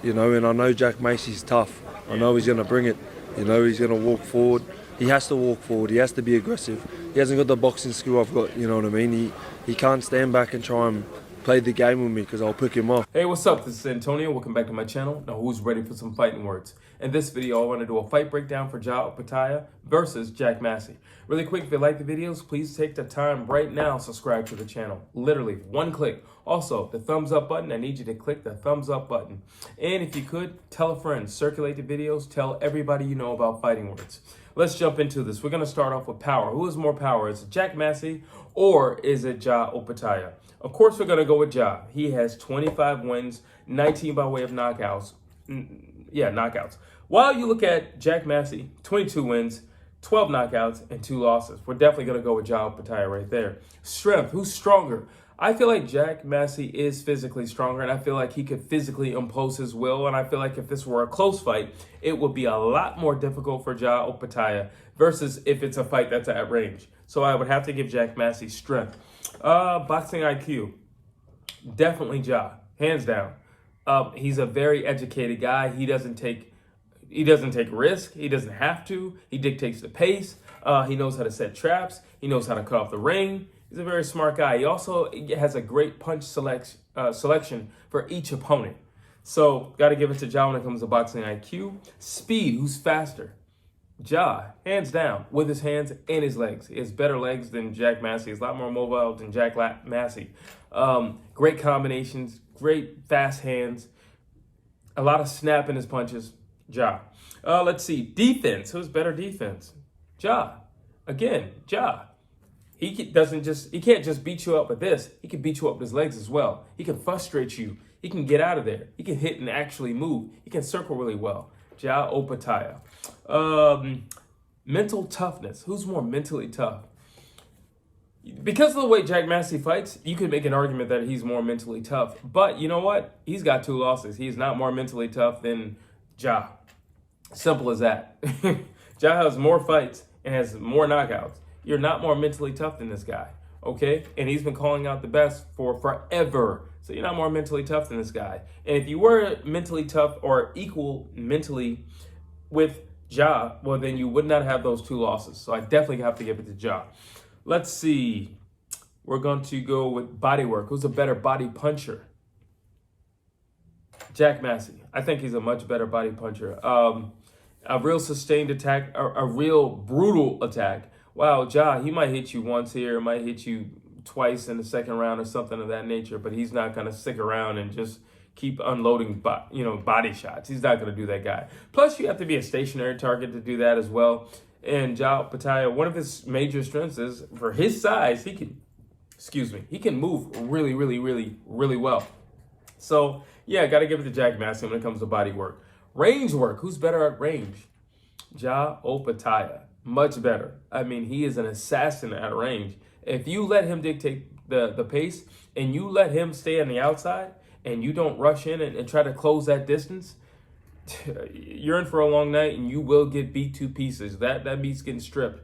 you know, and I know Jack Massey's tough. I know he's going to bring it. You know, he's going to walk forward. He has to walk forward. He has to be aggressive. He hasn't got the boxing skill I've got, you know what I mean? He can't stand back and try and play the game with me because I'll pick him off. Hey, what's up? This is Antonio. Welcome back to my channel. Now, who's ready for some fighting words? In this video, I want to do a fight breakdown for Jai Opetaia versus Jack Massey. Really quick, if you like the videos, please take the time right now, subscribe to the channel. Literally, one click. Also, the thumbs up button, I need you to click the thumbs up button. And if you could, tell a friend, circulate the videos, tell everybody you know about fighting words. Let's jump into this. We're going to start off with power. Who has more power? Is it Jack Massey or is it Jai Opetaia? Of course, we're going to go with Jai. He has 25 wins, 19 by way of knockouts. Knockouts. While you look at Jack Massey, 22 wins, 12 knockouts, and 2 losses. We're definitely going to go with Jai Opetaia right there. Strength. Who's stronger? I feel like Jack Massey is physically stronger, and I feel like he could physically impose his will, and I feel like if this were a close fight, it would be a lot more difficult for Jai Opetaia versus if it's a fight that's at range. So I would have to give Jack Massey strength. Boxing IQ, definitely Jai, hands down. He's a very educated guy. He doesn't take risk. He doesn't have to. He dictates the pace. He knows how to set traps. He knows how to cut off the ring. He's a very smart guy. He also has a great punch selection for each opponent. So, got to give it to Jai when it comes to boxing IQ. Speed, who's faster? Jai, hands down, with his hands and his legs. He has better legs than Jack Massey. He's a lot more mobile than Jack Massey. Great combinations, great fast hands, a lot of snap in his punches. Jai. Let's see, defense. Who's better defense? Jai. Again, Jai. He can't just beat you up with this. He can beat you up with his legs as well. He can frustrate you. He can get out of there. He can hit and actually move. He can circle really well. Jai Opetaia. Mental toughness. Who's more mentally tough? Because of the way Jack Massey fights, you could make an argument that he's more mentally tough. But you know what? He's got 2 losses. He's not more mentally tough than Jai. Simple as that. Jai has more fights and has more knockouts. You're not more mentally tough than this guy, okay? And he's been calling out the best for forever. So you're not more mentally tough than this guy. And if you were mentally tough or equal mentally with Jai, well, then you would not have those 2 losses. So I definitely have to give it to Jai. Let's see. We're going to go with body work. Who's a better body puncher? Jack Massey. I think he's a much better body puncher. A real sustained attack, a real brutal attack. Wow, Jai, he might hit you once here, might hit you twice in the second round or something of that nature, but he's not going to stick around and just keep unloading body shots. He's not going to do that guy. Plus, you have to be a stationary target to do that as well. And Jai Opetaia, one of his major strengths is, for his size, he can move really, really, really, really well. So, yeah, got to give it to Jack Massey when it comes to body work. Range work, who's better at range? Jai Opetaia, much better. I mean, he is an assassin at range. If you let him dictate the pace and you let him stay on the outside and you don't rush in and try to close that distance, you're in for a long night and you will get beat to pieces. That means getting stripped.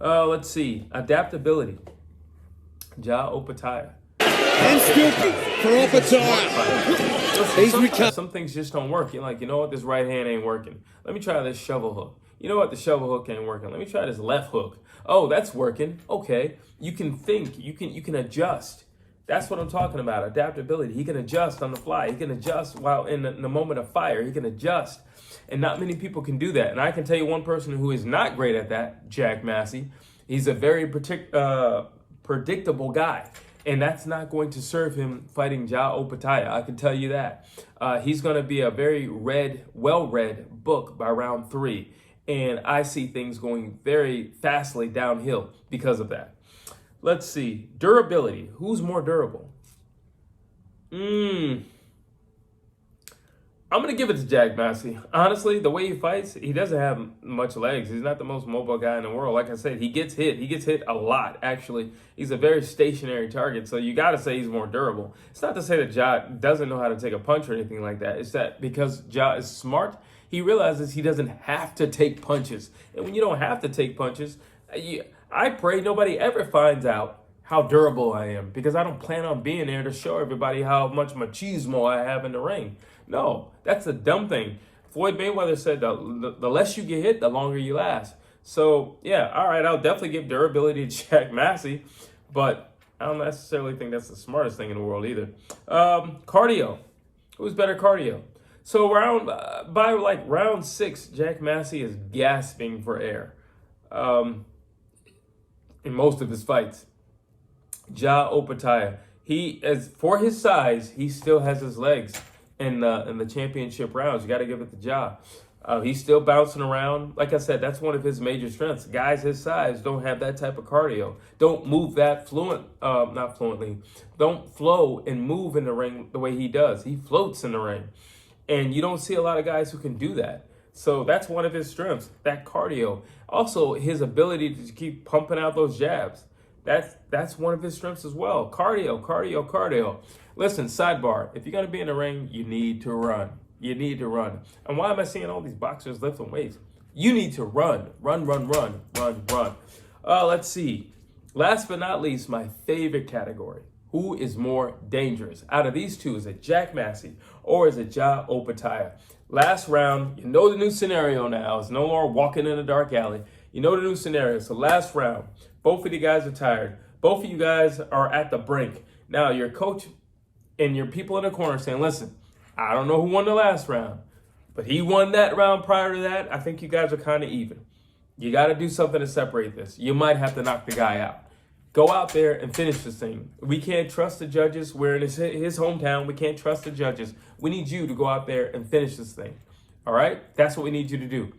Let's see, adaptability. Jai Opetaia. And still for Opetaia. Some things just don't work. You're like, you know what? This right hand ain't working. Let me try this shovel hook. You know what? The shovel hook ain't working. Let me try this left hook. Oh, that's working. Okay. You can think. You can adjust. That's what I'm talking about. Adaptability. He can adjust on the fly. He can adjust while in the moment of fire. He can adjust. And not many people can do that. And I can tell you one person who is not great at that, Jack Massey. He's a very predictable guy. And that's not going to serve him fighting Jai Opetaia. I can tell you that. He's going to be a very well-read book by round 3. And I see things going very fastly downhill because of that. Let's see. Durability. Who's more durable? I'm going to give it to Jack Massey. Honestly, the way he fights, he doesn't have much legs. He's not the most mobile guy in the world. Like I said, he gets hit. He gets hit a lot, actually. He's a very stationary target, so you got to say he's more durable. It's not to say that Jai doesn't know how to take a punch or anything like that. It's that because Jai is smart, he realizes he doesn't have to take punches. And when you don't have to take punches, I pray nobody ever finds out how durable I am, because I don't plan on being there to show everybody how much machismo I have in the ring. No, that's a dumb thing. Floyd Mayweather said the less you get hit, the longer you last. So, yeah, all right, I'll definitely give durability to Jack Massey, but I don't necessarily think that's the smartest thing in the world either. Cardio. Who's better cardio? So by round 6, Jack Massey is gasping for air in most of his fights. Jai Opetaia, for his size, he still has his legs in the championship rounds. You got to give it to Jai. He's still bouncing around. Like I said, that's one of his major strengths. Guys his size don't have that type of cardio. Don't move that not fluently. Don't flow and move in the ring the way he does. He floats in the ring. And you don't see a lot of guys who can do that. So that's one of his strengths, that cardio. Also, his ability to keep pumping out those jabs. That's one of his strengths as well. Cardio. Listen, sidebar, if you're going to be in the ring, you need to run. You need to run. And why am I seeing all these boxers lifting weights? You need to run. Run. Let's see. Last but not least, my favorite category. Who is more dangerous? Out of these two, is it Jack Massey or is it Jai Opetaia? Last round, you know the new scenario now. It's no more walking in a dark alley. You know the new scenario. So last round, both of you guys are tired. Both of you guys are at the brink. Now your coach and your people in the corner saying, listen, I don't know who won the last round, but he won that round prior to that. I think you guys are kind of even. You got to do something to separate this. You might have to knock the guy out. Go out there and finish this thing. We can't trust the judges. We're in his hometown. We can't trust the judges. We need you to go out there and finish this thing. All right? That's what we need you to do.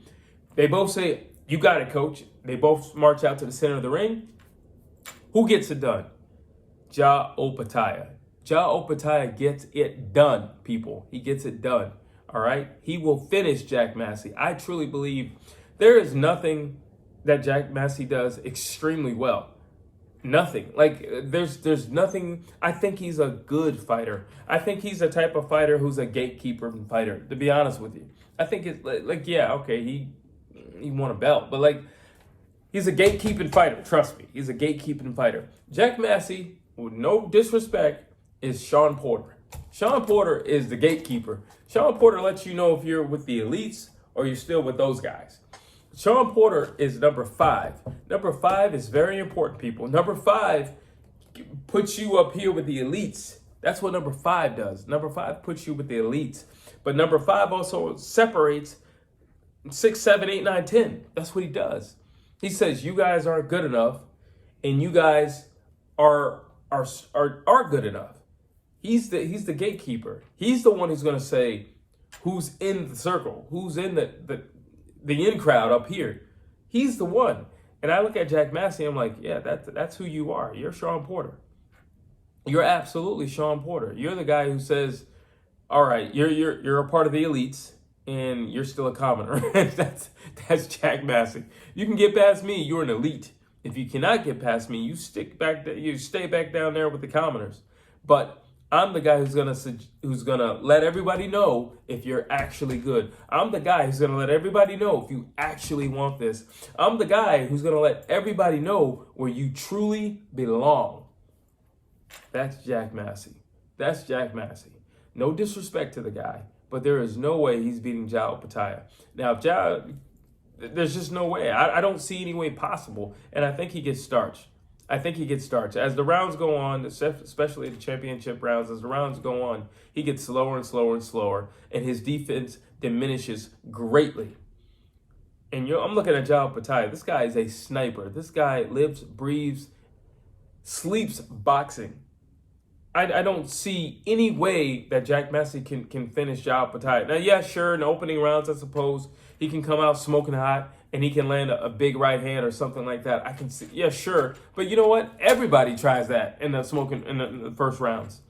They both say, you got it, coach. They both march out to the center of the ring. Who gets it done? Jai Opetaia. Jai Opetaia gets it done, people. He gets it done. All right? He will finish Jack Massey. I truly believe there is nothing that Jack Massey does extremely well. Nothing. Like, there's nothing. I think he's a good fighter. I think he's the type of fighter who's a gatekeeper fighter, to be honest with you. I think it's like yeah, okay, he won a belt, but like, he's a gatekeeping fighter. Trust me, he's a gatekeeping fighter. Jack Massey, with no disrespect, is Sean Porter. Sean Porter is the gatekeeper. Sean Porter lets you know if you're with the elites or you're still with those guys. Sean Porter is number 5. Number 5 is very important, people. Number 5 puts you up here with the elites. That's what number 5 does. Number 5 puts you with the elites. But number 5 also separates 6, 7, 8, 9, 10. That's what he does. He says you guys aren't good enough, and you guys are good enough. He's the gatekeeper. He's the one who's going to say who's in the circle, who's in the in crowd up here. He's the one. And I look at Jack Massey, I'm like, yeah, that's who you are. You're Sean Porter. You're absolutely Sean Porter. You're the guy who says, all right, you're a part of the elites and you're still a commoner. that's Jack Massey. You can get past me, you're an elite. If you cannot get past me, you stay back down there with the commoners. But I'm the guy who's gonna let everybody know if you're actually good. I'm the guy who's gonna let everybody know if you actually want this. I'm the guy who's gonna let everybody know where you truly belong. That's Jack Massey. That's Jack Massey. No disrespect to the guy, but there is no way he's beating Jai Opetaia. Now, there's just no way. I don't see any way possible, and I think he gets starched. As the rounds go on, especially the championship rounds, as the rounds go on, he gets slower and slower and slower, and his defense diminishes greatly. And I'm looking at Jai Opetaia. This guy is a sniper. This guy lives, breathes, sleeps boxing. I don't see any way that Jack Massey can finish Jai Opetaia. Now, yeah, sure, in the opening rounds, I suppose, he can come out smoking hot, and he can land a big right hand or something like that. I can see, yeah, sure. But you know what? Everybody tries that in the first rounds.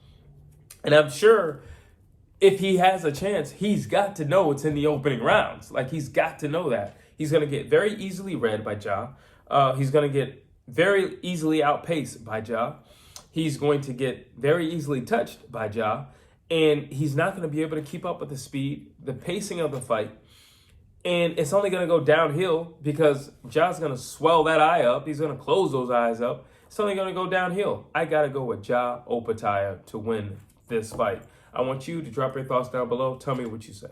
And I'm sure if he has a chance, he's got to know it's in the opening rounds. Like, he's got to know that. He's going to get very easily read by Jai. He's going to get very easily outpaced by Jai. He's going to get very easily touched by Jai. And he's not going to be able to keep up with the speed, the pacing of the fight. And it's only going to go downhill because Jai's going to swell that eye up. He's going to close those eyes up. It's only going to go downhill. I got to go with Jai Opetaia to win this fight. I want you to drop your thoughts down below. Tell me what you say.